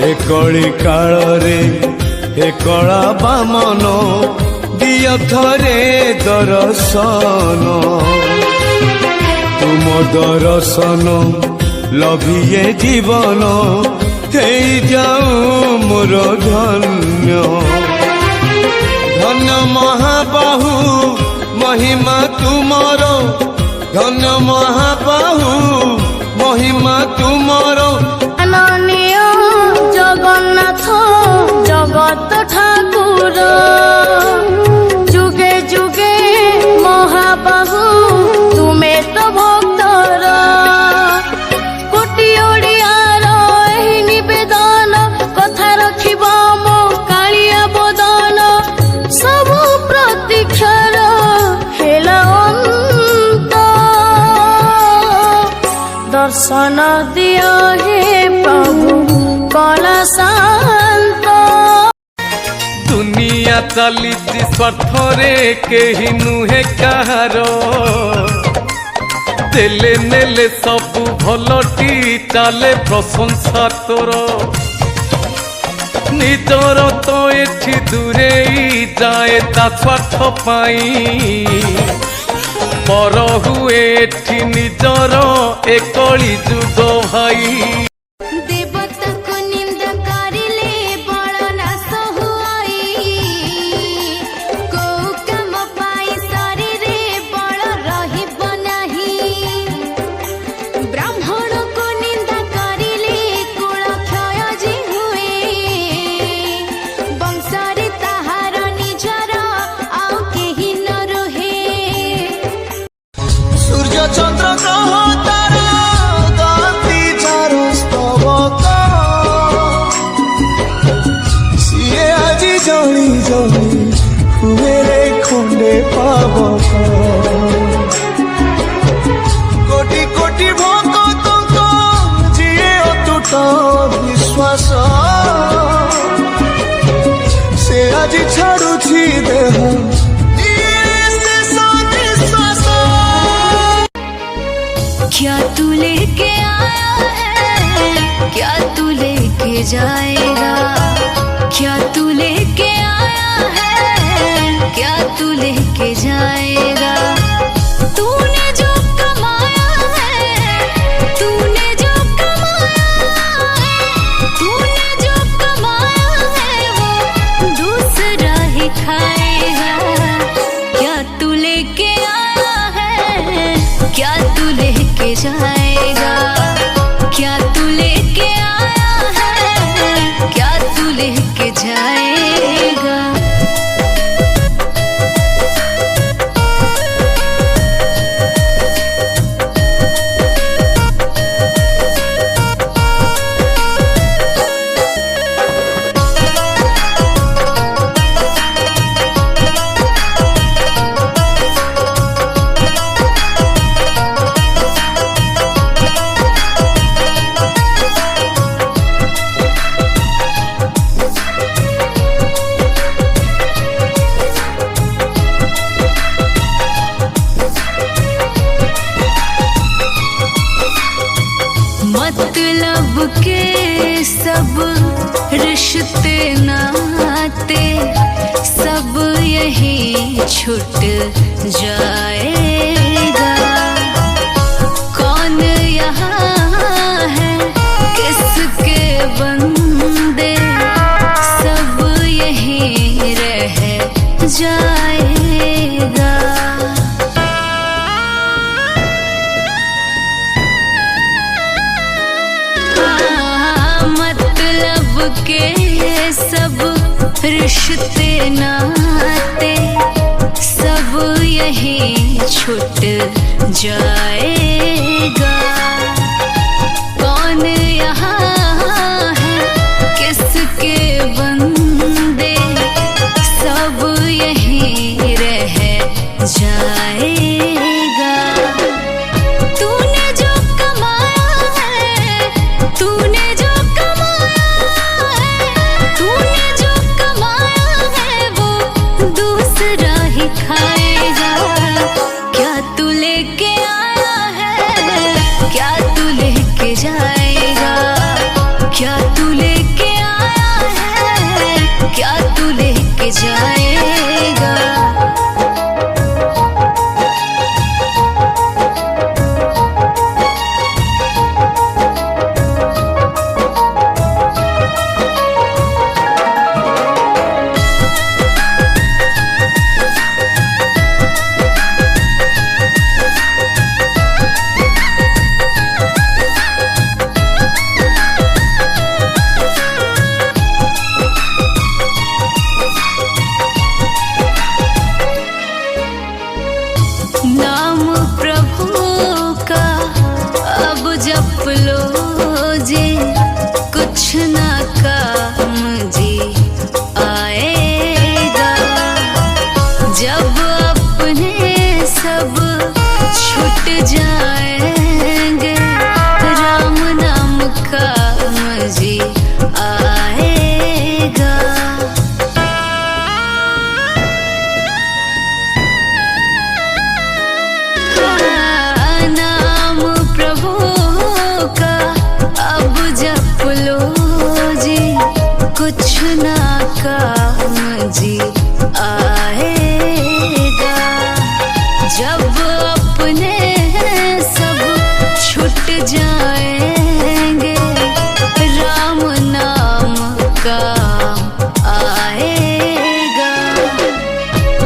ए कली कालरे ए कला बामन दिय थरे दर्शन तुम दर्शन लभिए जीवन हे जाऊ मोर धन्य धन्य महाबाहु महिमा तुमर धन्य महाबाहु महिमा तुमर जगन्नाथ जगत ठाकुर जुगे जुगे महाबाहु तुमे तो भक्तर कोटि ओडियार एही निवेदन कथा रखिब मो कालिया बदन सबु प्रतीक्षार हेला अंत दर्शन दिया हे प्रभु कला शांत दुनिया चली स्वार्थरे केही नुहे कहार देले नेले सबु भलटी चाले प्रशंसा तोर निजर तो एठी दूरे जाए ता स्वार्थ पाई पर हुए एठी निजर एकली जुग भाई चंद्र ग्रह तारा गाती चारो स्तवक सीए आज जणी जणी हुए रे खंडे पावक कोटि कोटि भक्त जिए अतुट विश्वास से आज छाड़ुछि देह क्या तू लेके आया है क्या तू लेके जाएगा क्या तू लेके आया है क्या तू लेके जाएगा तूने जो कमाया है तूने जो कमाया है तूने जो कमाया है वो दूसरा ही खाएगा क्या तू लेके आया है क्या तू लेके जाएगा क्या तू लेके आया है क्या तू लेके जाएगा मतलब के सब रिश्ते नाते सब यही छूट जाएगा कौन यहाँ है किसके बंदे सब यही रह जाएगा के सब रिश्ते नाते सब यही छूट जाएगा कौन यहाँ है किसके बंदे सब यही रह जाएगा तूने जो कमाया है तूने जो खाएगा क्या तू लेके आया है क्या कुछ ना काम जी आए